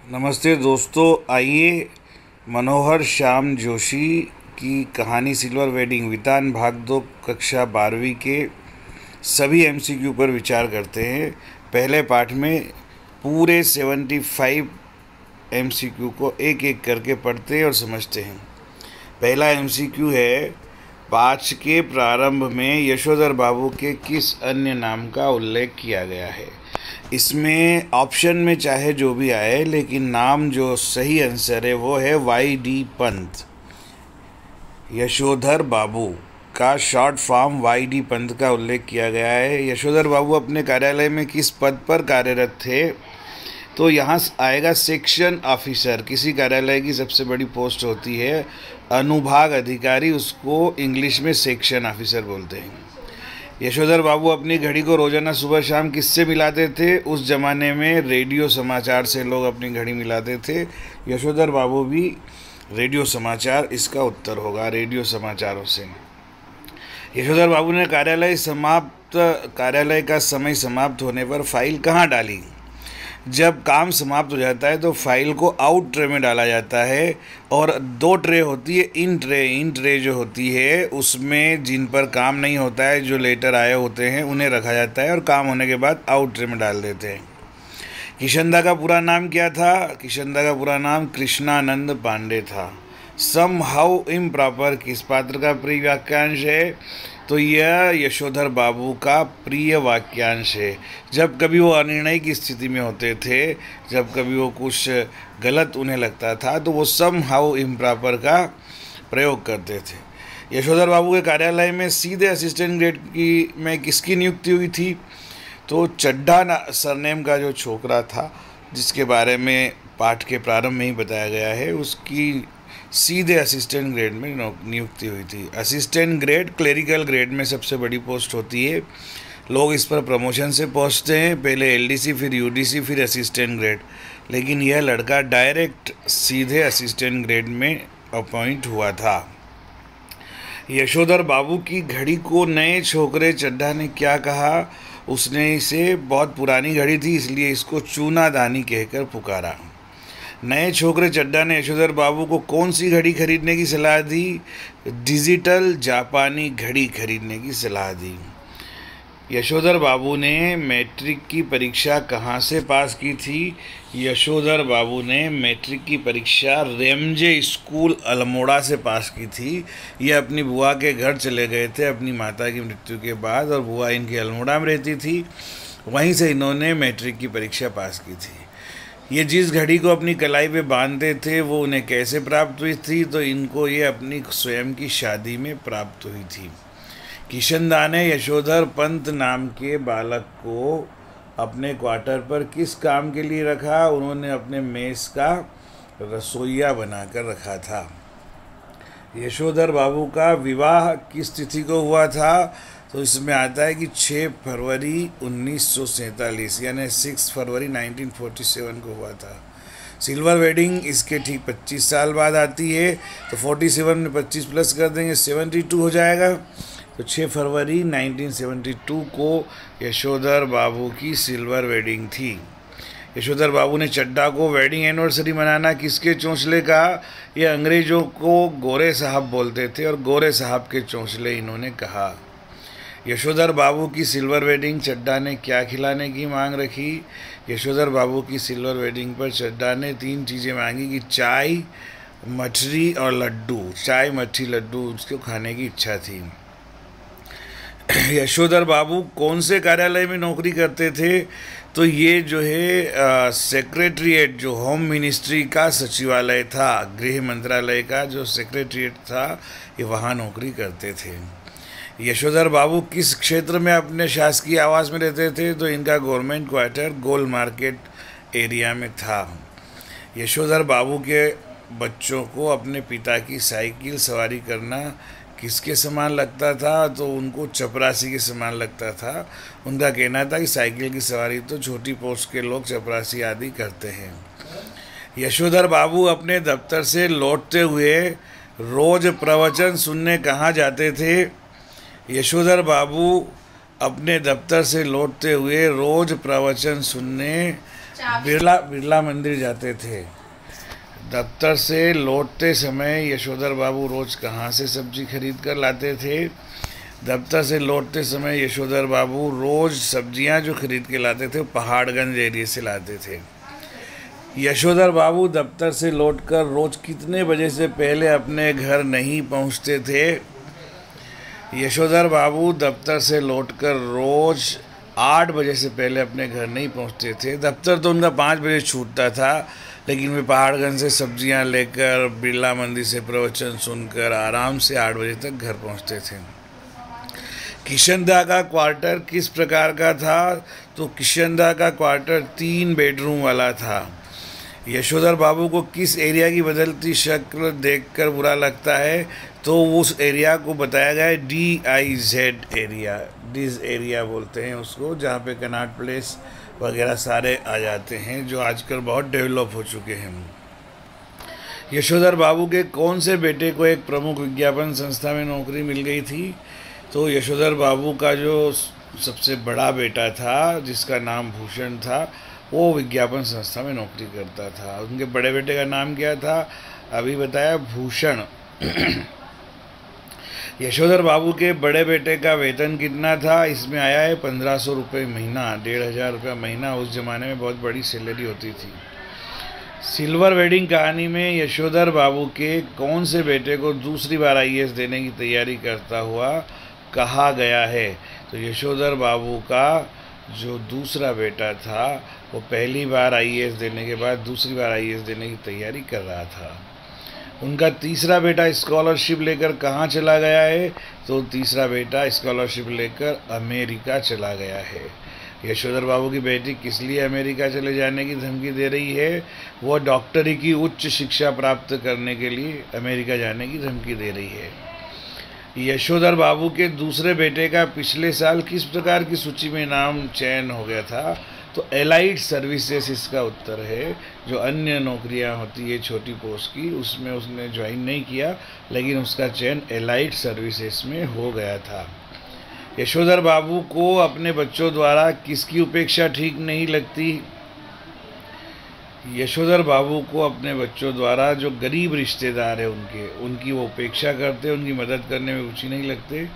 नमस्ते दोस्तों, आइए मनोहर श्याम जोशी की कहानी सिल्वर वेडिंग वितान भाग 2 कक्षा 12वीं के सभी एमसीक्यू पर विचार करते हैं। पहले पाठ में पूरे 75 एमसीक्यू को एक एक करके पढ़ते हैं और समझते हैं। पहला एमसीक्यू है, पाठ के प्रारंभ में यशोधर बाबू के किस अन्य नाम का उल्लेख किया गया है। इसमें ऑप्शन में चाहे जो भी आए, लेकिन नाम जो सही आंसर है वो है वाई.डी. पंत। यशोधर बाबू का शॉर्ट फॉर्म वाई.डी. पंत का उल्लेख किया गया है। यशोधर बाबू अपने कार्यालय में किस पद पर कार्यरत थे, तो यहाँ आएगा सेक्शन ऑफिसर। किसी कार्यालय की सबसे बड़ी पोस्ट होती है अनुभाग अधिकारी, उसको इंग्लिश में सेक्शन ऑफिसर बोलते हैं। यशोधर बाबू अपनी घड़ी को रोजाना सुबह शाम किससे मिलाते थे? उस ज़माने में रेडियो समाचार से लोग अपनी घड़ी मिलाते थे। यशोधर बाबू भी रेडियो समाचार इसका उत्तर होगा, रेडियो समाचारों से। यशोधर बाबू ने कार्यालय का समय समाप्त होने पर फाइल कहाँ डाली? जब काम समाप्त हो जाता है तो फाइल को आउट ट्रे में डाला जाता है, और 2 ट्रे होती है इन ट्रे जो होती है उसमें जिन पर काम नहीं होता है, जो लेटर आए होते हैं, उन्हें रखा जाता है और काम होने के बाद आउट ट्रे में डाल देते हैं। किशनदा का पूरा नाम क्या था? किशनदा का पूरा नाम कृष्णानंद पांडे था। सम हाउ इम्प्रॉपर किस पात्र का प्रिय वाक्यांश है? तो यह यशोधर बाबू का प्रिय वाक्यांश है। जब कभी वो अनिर्णय की स्थिति में होते थे, जब कभी वो कुछ गलत उन्हें लगता था, तो वो सम हाउ इम्प्रॉपर का प्रयोग करते थे। यशोधर बाबू के कार्यालय में सीधे असिस्टेंट ग्रेड में किसकी नियुक्ति हुई थी? तो चड्ढा सरनेम का जो छोकरा था, जिसके बारे में पाठ के प्रारंभ में ही बताया गया है, उसकी सीधे असिस्टेंट ग्रेड में नियुक्ति हुई थी। असिस्टेंट ग्रेड क्लेरिकल ग्रेड में सबसे बड़ी पोस्ट होती है। लोग इस पर प्रमोशन से पहुंचते हैं, पहले एलडीसी, फिर यूडीसी, फिर असिस्टेंट ग्रेड। लेकिन यह लड़का डायरेक्ट सीधे असिस्टेंट ग्रेड में अपॉइंट हुआ था। यशोधर बाबू की घड़ी को नए छोकरे चड्ढा ने क्या कहा? उसने इसे बहुत पुरानी घड़ी थी, इसलिए इसको चूनादानी कहकर पुकारा। नए छोकरे चड्ढा ने यशोधर बाबू को कौन सी घड़ी खरीदने की सलाह दी? डिजिटल जापानी घड़ी खरीदने की सलाह दी। यशोधर बाबू ने मैट्रिक की परीक्षा कहाँ से पास की थी? यशोधर बाबू ने मैट्रिक की परीक्षा रेमजे स्कूल अल्मोड़ा से पास की थी। ये अपनी बुआ के घर चले गए थे अपनी माता की मृत्यु के बाद, और बुआ इनकी अल्मोड़ा में रहती थी। वहीं से इन्होंने मैट्रिक की परीक्षा पास की थी। ये जिस घड़ी को अपनी कलाई पे बांधते थे वो उन्हें कैसे प्राप्त हुई थी? तो इनको ये अपनी स्वयं की शादी में प्राप्त हुई थी। किशनदा ने यशोधर पंत नाम के बालक को अपने क्वार्टर पर किस काम के लिए रखा? उन्होंने अपने मेस का रसोइया बनाकर रखा था। यशोधर बाबू का विवाह किस तिथि को हुआ था? तो इसमें आता है कि 6 फरवरी 1947, यानी 6 फरवरी 1947 को हुआ था। सिल्वर वेडिंग इसके ठीक 25 साल बाद आती है, तो 47 में 25 प्लस कर देंगे, 72 हो जाएगा। तो 6 फरवरी 1972 को यशोधर बाबू की सिल्वर वेडिंग थी। यशोधर बाबू ने चड्ढा को वेडिंग एनिवर्सरी मनाना किसके चौंसले कहा? यह अंग्रेजों को गोरे साहब बोलते थे, और गोरे साहब के चौंसले इन्होंने कहा। यशोधर बाबू की सिल्वर वेडिंग चड्ढा ने क्या खिलाने की मांग रखी? यशोधर बाबू की सिल्वर वेडिंग पर चड्ढा ने 3 चीज़ें मांगी कि चाय, मठरी और लड्डू। चाय, मठरी, लड्डू उसको खाने की इच्छा थी। यशोधर बाबू कौन से कार्यालय में नौकरी करते थे? तो ये जो है सेक्रेटरीट, जो होम मिनिस्ट्री का सचिवालय था, गृह मंत्रालय का जो सेक्रेटरीट था, ये वहाँ नौकरी करते थे। यशोधर बाबू किस क्षेत्र में अपने शासकीय आवास में रहते थे? तो इनका गवर्नमेंट क्वार्टर गोल मार्केट एरिया में था। यशोधर बाबू के बच्चों को अपने पिता की साइकिल सवारी करना किसके समान लगता था? तो उनको चपरासी के समान लगता था। उनका कहना था कि साइकिल की सवारी तो छोटी पोस्ट के लोग, चपरासी आदि करते हैं। यशोधर बाबू अपने दफ्तर से लौटते हुए रोज प्रवचन सुनने कहाँ जाते थे? यशोधर बाबू अपने दफ्तर से लौटते हुए रोज प्रवचन सुनने बिरला बिरला मंदिर जाते थे। दफ्तर से लौटते समय यशोधर बाबू रोज कहाँ से सब्जी खरीद कर लाते थे? दफ्तर से लौटते समय यशोधर बाबू रोज सब्जियां जो खरीद के लाते थे वो पहाड़गंज एरिया से लाते थे। यशोधर बाबू दफ्तर से लौटकर रोज कितने बजे से पहले अपने घर नहीं पहुंचते थे? यशोधर बाबू दफ्तर से लौटकर रोज 8 बजे से पहले अपने घर नहीं पहुंचते थे। दफ्तर तो उनका 5 बजे छूटता था, लेकिन वे पहाड़गंज से सब्जियां लेकर बिरला मंदिर से प्रवचन सुनकर आराम से 8 बजे तक घर पहुंचते थे। किशनदा का क्वार्टर किस प्रकार का था? तो किशनदा का क्वार्टर 3 बेडरूम वाला था। यशोधर बाबू को किस एरिया की बदलती शक्ल देखकर बुरा लगता है? तो उस एरिया को बताया गया है DIZ एरिया, डिज एरिया बोलते हैं उसको, जहाँ पे कनॉट प्लेस वगैरह सारे आ जाते हैं, जो आजकल बहुत डेवलप हो चुके हैं। यशोधर बाबू के कौन से बेटे को एक प्रमुख विज्ञापन संस्था में नौकरी मिल गई थी? तो यशोधर बाबू का जो सबसे बड़ा बेटा था, जिसका नाम भूषण था, वो विज्ञापन संस्था में नौकरी करता था। उनके बड़े बेटे का नाम क्या था? अभी बताया, भूषण। यशोधर बाबू के बड़े बेटे का वेतन कितना था? इसमें आया है 1500 रुपये महीना, 1500 रुपये महीना। उस जमाने में बहुत बड़ी सैलरी होती थी। सिल्वर वेडिंग कहानी में यशोधर बाबू के कौन से बेटे को दूसरी बार IAS देने की तैयारी करता हुआ कहा गया है? तो यशोधर बाबू का जो दूसरा बेटा था वो पहली बार IAS देने के बाद दूसरी बार IAS देने की तैयारी कर रहा था। उनका तीसरा बेटा स्कॉलरशिप लेकर कहाँ चला गया है? तो तीसरा बेटा स्कॉलरशिप लेकर अमेरिका चला गया है। यशोधर बाबू की बेटी किस लिए अमेरिका चले जाने की धमकी दे रही है? वो डॉक्टरी की उच्च शिक्षा प्राप्त करने के लिए अमेरिका जाने की धमकी दे रही है। यशोधर बाबू के दूसरे बेटे का पिछले साल किस प्रकार की सूची में नाम चयन हो गया था? तो एलाइड सर्विसेज इसका उत्तर है। जो अन्य नौकरियां होती है छोटी पोस्ट की, उसमें उसने ज्वाइन नहीं किया, लेकिन उसका चयन एलाइड सर्विसेज में हो गया था। यशोधर बाबू को अपने बच्चों द्वारा किसकी उपेक्षा ठीक नहीं लगती? यशोधर बाबू को अपने बच्चों द्वारा जो गरीब रिश्तेदार है उनकी वो उपेक्षा करते, उनकी मदद करने में रुचि नहीं लगते,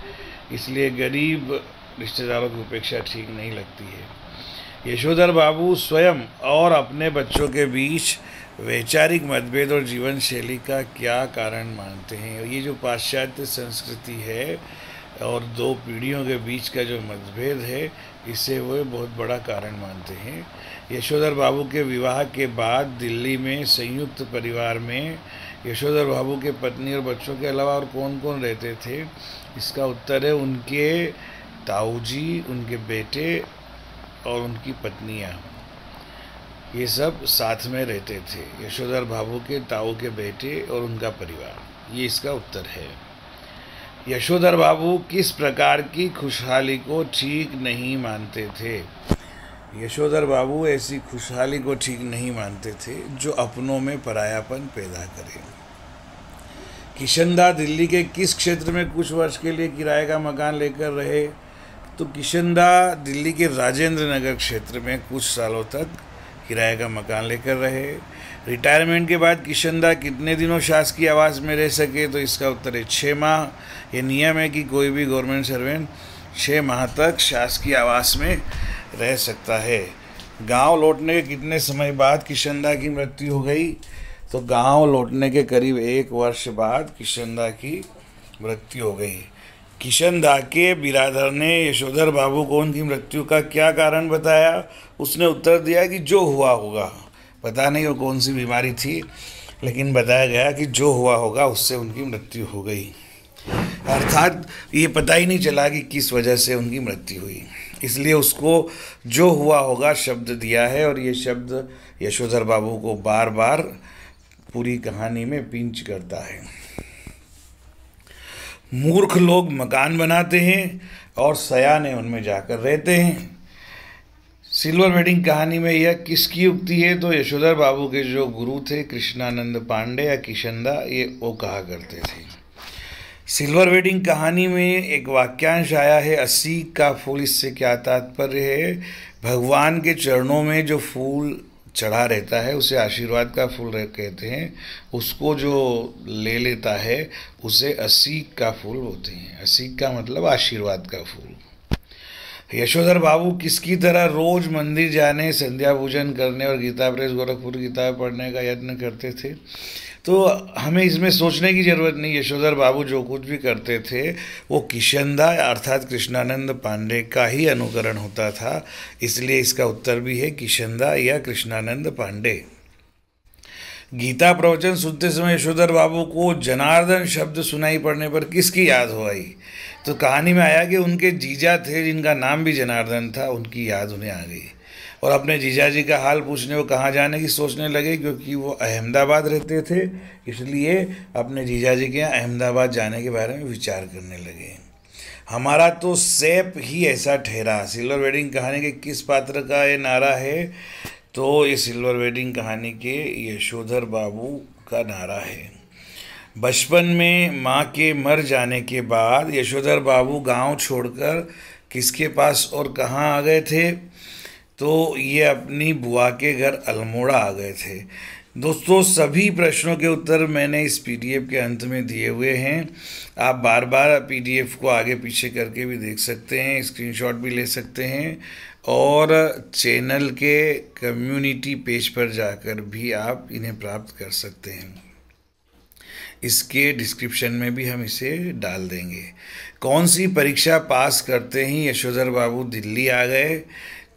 इसलिए गरीब रिश्तेदारों की उपेक्षा ठीक नहीं लगती है। यशोधर बाबू स्वयं और अपने बच्चों के बीच वैचारिक मतभेद और जीवन शैली का क्या कारण मानते हैं? ये जो पाश्चात्य संस्कृति है और 2 पीढ़ियों के बीच का जो मतभेद है, इसे वो बहुत बड़ा कारण मानते हैं। यशोधर बाबू के विवाह के बाद दिल्ली में संयुक्त परिवार में यशोधर बाबू के पत्नी और बच्चों के अलावा और कौन कौन रहते थे? इसका उत्तर है उनके ताऊजी, उनके बेटे और उनकी पत्नियां, ये सब साथ में रहते थे। यशोधर बाबू के ताऊ के बेटे और उनका परिवार, ये इसका उत्तर है। यशोधर बाबू किस प्रकार की खुशहाली को ठीक नहीं मानते थे? यशोधर बाबू ऐसी खुशहाली को ठीक नहीं मानते थे जो अपनों में परायापन पैदा करे। किशनदा दिल्ली के किस क्षेत्र में कुछ वर्ष के लिए किराए का मकान लेकर रहे? तो किशनदा दिल्ली के राजेंद्र नगर क्षेत्र में कुछ सालों तक किराए का मकान लेकर रहे। रिटायरमेंट के बाद किशनदा कितने दिनों शासकीय आवास में रह सके? तो इसका उत्तर है 6 माह। ये नियम है कि कोई भी गवर्नमेंट सर्वेंट 6 माह तक शासकीय आवास में रह सकता है। गांव लौटने के कितने समय बाद किशनदा की मृत्यु हो गई? तो गांव लौटने के करीब 1 वर्ष बाद किशनदा की मृत्यु हो गई। किशनदा के बिरादर ने यशोधर बाबू को उनकी मृत्यु का क्या कारण बताया? उसने उत्तर दिया कि जो हुआ होगा। पता नहीं वो कौन सी बीमारी थी, लेकिन बताया गया कि जो हुआ होगा उससे उनकी मृत्यु हो गई। अर्थात ये पता ही नहीं चला कि किस वजह से उनकी मृत्यु हुई, इसलिए उसको जो हुआ होगा शब्द दिया है। और ये शब्द यशोधर बाबू को बार बार पूरी कहानी में पिंच करता है। मूर्ख लोग मकान बनाते हैं और सयाने उनमें जाकर रहते हैं। सिल्वर वेडिंग कहानी में यह किसकी उक्ति है? तो यशोधर बाबू के जो गुरु थे कृष्णानंद पांडे या किशनदा, ये वो कहा करते थे। सिल्वर वेडिंग कहानी में एक वाक्यांश आया है 80 का फूल। इससे क्या तात्पर्य है? भगवान के चरणों में जो फूल चढ़ा रहता है उसे आशीर्वाद का फूल कहते हैं। उसको जो ले लेता है उसे असीक का फूल बोलते हैं। असीक का मतलब आशीर्वाद का फूल। यशोधर बाबू किसकी तरह रोज मंदिर जाने, संध्या पूजन करने और गीता प्रेस गोरखपुर किताब पढ़ने का यत्न करते थे? तो हमें इसमें सोचने की ज़रूरत नहीं। यशोधर बाबू जो कुछ भी करते थे वो किशनदा अर्थात कृष्णानंद पांडे का ही अनुकरण होता था, इसलिए इसका उत्तर भी है किशनदा या कृष्णानंद पांडे। गीता प्रवचन सुनते समय यशोधर बाबू को जनार्दन शब्द सुनाई पड़ने पर किसकी याद हो आई? तो कहानी में आया कि उनके जीजा थे जिनका नाम भी जनार्दन था, उनकी याद उन्हें आ गई और अपने जीजा जी का हाल पूछने वो कहाँ जाने की सोचने लगे, क्योंकि वो अहमदाबाद रहते थे, इसलिए अपने जीजा जी के यहाँ अहमदाबाद जाने के बारे में विचार करने लगे। हमारा तो सैप ही ऐसा ठहरा सिल्वर वेडिंग कहानी के किस पात्र का ये नारा है? तो ये सिल्वर वेडिंग कहानी के यशोधर बाबू का नारा है। बचपन में माँ के मर जाने के बाद यशोधर बाबू गांव छोड़कर किसके पास और कहाँ आ गए थे? तो ये अपनी बुआ के घर अल्मोड़ा आ गए थे। दोस्तों, सभी प्रश्नों के उत्तर मैंने इस पीडीएफ के अंत में दिए हुए हैं। आप बार बार पीडीएफ को आगे पीछे करके भी देख सकते हैं, स्क्रीनशॉट भी ले सकते हैं और चैनल के कम्युनिटी पेज पर जाकर भी आप इन्हें प्राप्त कर सकते हैं। इसके डिस्क्रिप्शन में भी हम इसे डाल देंगे। कौन सी परीक्षा पास करते ही यशोधर बाबू दिल्ली आ गए?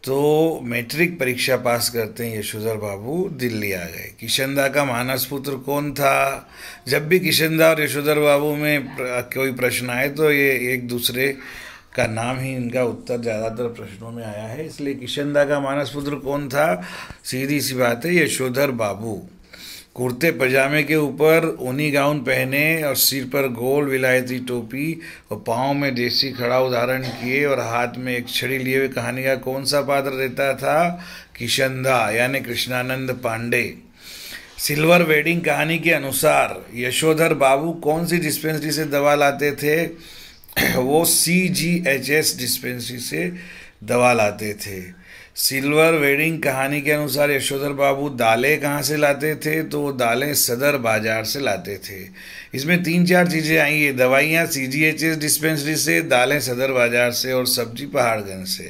तो मैट्रिक परीक्षा पास करते हैं यशोधर बाबू दिल्ली आ गए। किशनदा का मानस पुत्र कौन था? जब भी किशनदा और यशोधर बाबू में कोई प्रश्न आए तो ये एक दूसरे का नाम ही इनका उत्तर ज़्यादातर प्रश्नों में आया है, इसलिए किशनदा का मानस पुत्र कौन था? सीधी सी बात है, यशोधर बाबू। कुर्ते पजामे के ऊपर ऊनी गाउन पहने और सिर पर गोल विलायती टोपी और पाँव में देसी खड़ाऊ धारण किए और हाथ में एक छड़ी लिए हुए कहानी का कौन सा पात्र रहता था? किशनदा यानी कृष्णानंद पांडे। सिल्वर वेडिंग कहानी के अनुसार यशोधर बाबू कौन सी डिस्पेंसरी से दवा लाते थे? वो CGHS डिस्पेंसरी से दवा लाते थे। सिल्वर वेडिंग कहानी के अनुसार यशोधर बाबू दालें कहाँ से लाते थे? तो वो दालें सदर बाजार से लाते थे। इसमें 3-4 चीज़ें आई है, दवाइयाँ CGHS डिस्पेंसरी से, दालें सदर बाजार से और सब्जी पहाड़गंज से।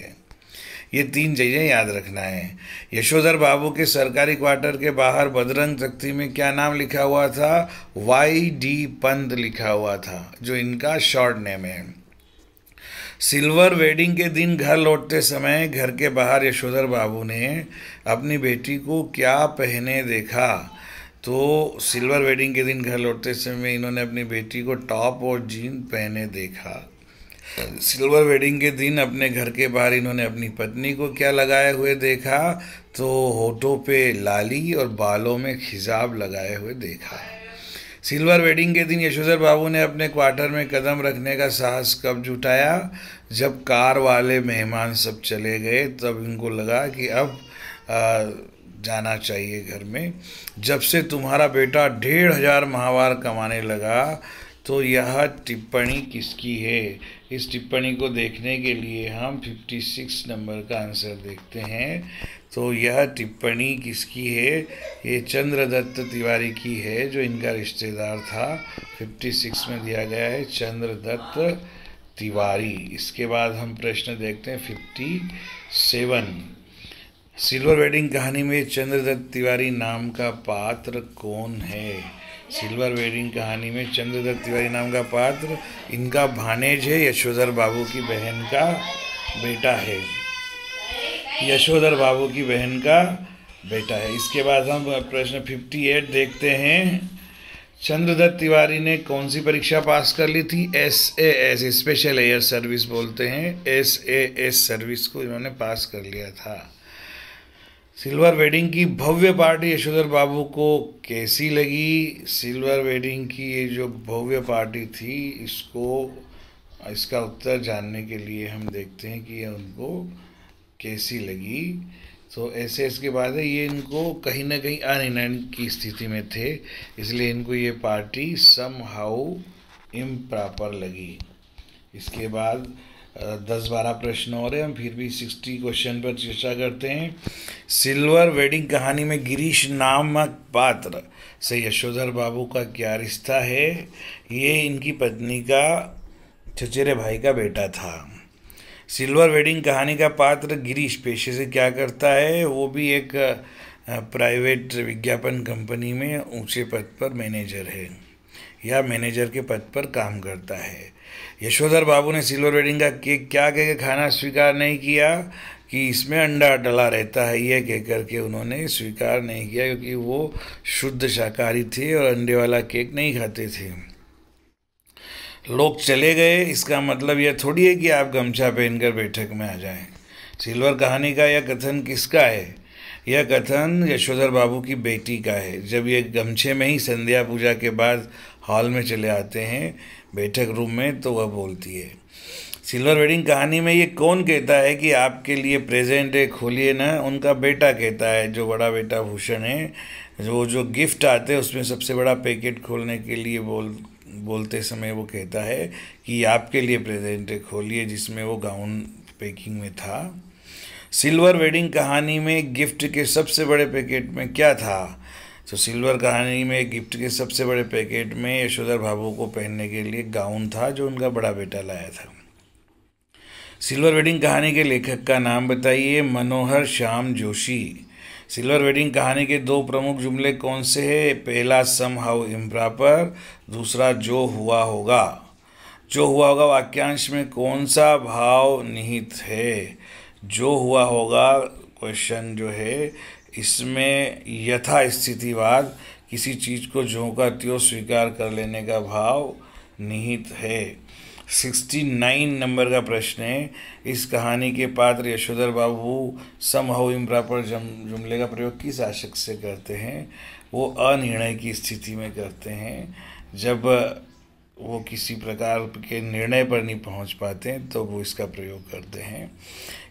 ये 3 चीज़ें याद रखना है। यशोधर बाबू के सरकारी क्वार्टर के बाहर बजरंग तख्ती में क्या नाम लिखा हुआ था? YD पंत लिखा हुआ था, जो इनका शॉर्ट नेम है। सिल्वर वेडिंग के दिन घर लौटते समय घर के बाहर यशोधर बाबू ने अपनी बेटी को क्या पहने देखा? तो सिल्वर वेडिंग के दिन घर लौटते समय इन्होंने अपनी बेटी को टॉप और जीन पहने देखा। सिल्वर वेडिंग के दिन अपने घर के बाहर इन्होंने अपनी पत्नी को क्या लगाए हुए देखा? तो होठों पे लाली और बालों में खिजाब लगाए हुए देखा। सिल्वर वेडिंग के दिन यशोधर बाबू ने अपने क्वार्टर में कदम रखने का साहस कब जुटाया? जब कार वाले मेहमान सब चले गए तब इनको लगा कि अब जाना चाहिए घर में। जब से तुम्हारा बेटा 1500 माहवार कमाने लगा। तो यह टिप्पणी किसकी है? इस टिप्पणी को देखने के लिए हम 56 नंबर का आंसर देखते हैं। तो यह टिप्पणी किसकी है? ये चंद्रदत्त तिवारी की है, जो इनका रिश्तेदार था। 56 में दिया गया है चंद्रदत्त तिवारी। इसके बाद हम प्रश्न देखते हैं 57। सिल्वर वेडिंग कहानी में चंद्रदत्त तिवारी नाम का पात्र कौन है? सिल्वर वेडिंग कहानी में चंद्रदत्त तिवारी नाम का पात्र इनका भानेज है, यशोधर बाबू की बहन का बेटा है। यशोधर बाबू की बहन का बेटा है। इसके बाद हम प्रश्न 58 देखते हैं। चंद्रदत्त तिवारी ने कौन सी परीक्षा पास कर ली थी? SAS स्पेशल एयर सर्विस बोलते हैं। SAS सर्विस को इन्होंने पास कर लिया था। सिल्वर वेडिंग की भव्य पार्टी यशोधर बाबू को कैसी लगी? सिल्वर वेडिंग की ये जो भव्य पार्टी थी, इसका उत्तर जानने के लिए हम देखते हैं कि ये उनको कैसी लगी। तो SS के बाद है, ये इनको कहीं ना कहीं अनिर्णय की स्थिति में थे, इसलिए इनको ये पार्टी सम हाउ इम्प्रॉपर लगी। इसके बाद 10-12 प्रश्न और हैं, हम फिर भी 60 क्वेश्चन पर चर्चा करते हैं। सिल्वर वेडिंग कहानी में गिरीश नामक पात्र से यशोधर बाबू का क्या रिश्ता है? ये इनकी पत्नी का चचेरे भाई का बेटा था। सिल्वर वेडिंग कहानी का पात्र गिरीश पेशे से क्या करता है? वो भी एक प्राइवेट विज्ञापन कंपनी में ऊंचे पद पर मैनेजर है या मैनेजर के पद पर काम करता है। यशोधर बाबू ने सिल्वर वेडिंग का केक क्या कह के खाना स्वीकार नहीं किया कि इसमें अंडा डला रहता है, यह कहकर के उन्होंने स्वीकार नहीं किया, क्योंकि वो शुद्ध शाकाहारी थे और अंडे वाला केक नहीं खाते थे। लोग चले गए, इसका मतलब यह थोड़ी है कि आप गमछा पहनकर बैठक में आ जाएं। सिल्वर कहानी का यह कथन किसका है? यह कथन यशोधर बाबू की बेटी का है। जब ये गमछे में ही संध्या पूजा के बाद हॉल में चले आते हैं बैठक रूम में, तो वह बोलती है। सिल्वर वेडिंग कहानी में ये कौन कहता है कि आपके लिए प्रेजेंट है, खोलिए ना? उनका बेटा कहता है, जो बड़ा बेटा भूषण है। जो गिफ्ट आते हैं उसमें सबसे बड़ा पैकेट खोलने के लिए बोलते समय वो कहता है कि आपके लिए प्रेजेंट है, खोलिए, जिसमें वो गाउन पैकिंग में था। सिल्वर वेडिंग कहानी में गिफ्ट के सबसे बड़े पैकेट में क्या था? तो सिल्वर कहानी में गिफ्ट के सबसे बड़े पैकेट में यशोधर बाबू को पहनने के लिए गाउन था, जो उनका बड़ा बेटा लाया था। सिल्वर वेडिंग कहानी के लेखक का नाम बताइए। मनोहर श्याम जोशी। सिल्वर वेडिंग कहानी के 2 प्रमुख जुमले कौन से हैं? पहला सम हाउ इम्प्रॉपर, दूसरा जो हुआ होगा। जो हुआ होगा वाक्यांश में कौन सा भाव निहित है? जो हुआ होगा क्वेश्चन जो है, इसमें यथास्थितिवाद, किसी चीज़ को ज्यों का त्यों स्वीकार कर लेने का भाव निहित है। 69 नंबर का प्रश्न है। इस कहानी के पात्र यशोधर बाबू सम हाउ इम्प्रॉपर जुमले का प्रयोग किस आशय से करते हैं? वो अनिर्णय की स्थिति में करते हैं, जब वो किसी प्रकार के निर्णय पर नहीं पहुंच पाते हैं तो वो इसका प्रयोग करते हैं।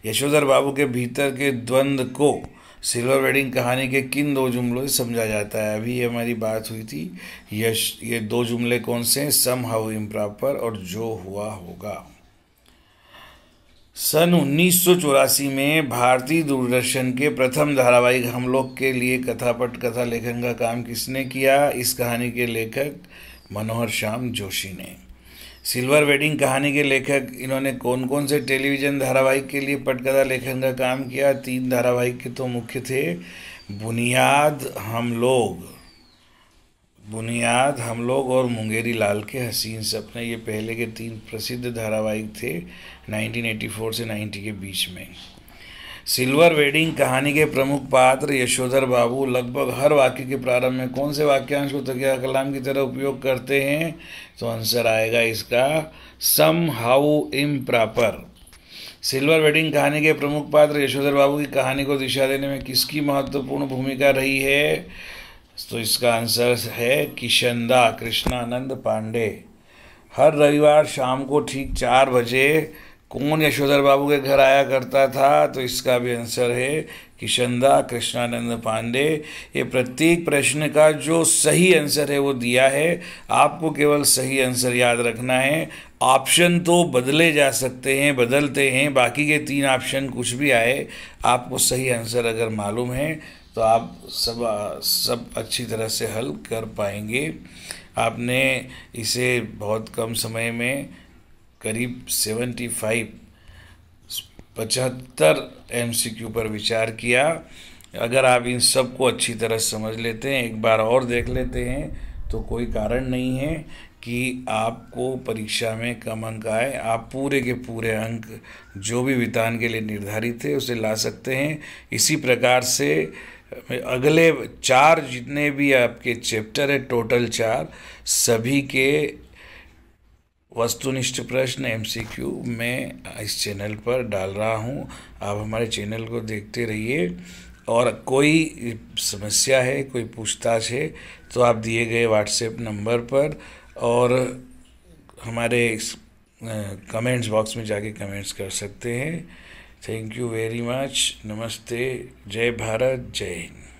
यशोधर बाबू के भीतर के द्वंद्व को सिल्वर वेडिंग कहानी के किन 2 जुमलों से समझा जाता है? अभी हमारी बात हुई थी। ये 2 जुमले कौन से हैं? सम हाउ इम्प्रॉपर और जो हुआ होगा। सन 1984 में भारतीय दूरदर्शन के प्रथम धारावाहिक हम लोग के लिए कथा पटकथा लेखन का काम किसने किया? इस कहानी के लेखक मनोहर श्याम जोशी ने। सिल्वर वेडिंग कहानी के लेखक इन्होंने कौन कौन से टेलीविज़न धारावाहिक के लिए पटकथा लेखन का काम किया? 3 धारावाहिक के तो मुख्य थे, बुनियाद, हम लोग और मुंगेरी लाल के हसीन सपने। ये पहले के 3 प्रसिद्ध धारावाहिक थे 1984 से 90 के बीच में। सिल्वर वेडिंग कहानी के प्रमुख पात्र यशोधर बाबू लगभग हर वाक्य के प्रारंभ में कौन से वाक्यांश को तकिया कलाम की तरह उपयोग करते हैं? तो आंसर आएगा इसका somehow improper. Silver wedding कहानी के प्रमुख पात्र यशोधर बाबू की कहानी को दिशा देने में किसकी महत्वपूर्ण भूमिका रही है? तो इसका आंसर है किशनदा, कृष्णानंद पांडे। हर रविवार शाम को ठीक 4 बजे कौन यशोधर बाबू के घर आया करता था? तो इसका भी आंसर है किशनदा, कृष्णानंद पांडे। ये प्रत्येक प्रश्न का जो सही आंसर है वो दिया है, आपको केवल सही आंसर याद रखना है। ऑप्शन तो बदले जा सकते हैं, बदलते हैं, बाकी के 3 ऑप्शन कुछ भी आए, आपको सही आंसर अगर मालूम है तो आप सब अच्छी तरह से हल कर पाएंगे। आपने इसे बहुत कम समय में करीब 75 MCQ पर विचार किया। अगर आप इन सब को अच्छी तरह समझ लेते हैं, एक बार और देख लेते हैं, तो कोई कारण नहीं है कि आपको परीक्षा में कम अंक आए। आप पूरे के पूरे अंक जो भी विधान के लिए निर्धारित है उसे ला सकते हैं। इसी प्रकार से अगले 4 जितने भी आपके चैप्टर है, टोटल 4, सभी के वस्तुनिष्ठ प्रश्न MCQ मैं इस चैनल पर डाल रहा हूं। आप हमारे चैनल को देखते रहिए, और कोई समस्या है, कोई पूछताछ है, तो आप दिए गए व्हाट्सएप नंबर पर और हमारे कमेंट्स बॉक्स में जाके कमेंट्स कर सकते हैं। Thank you very much. नमस्ते। जय भारत, जय हिंद।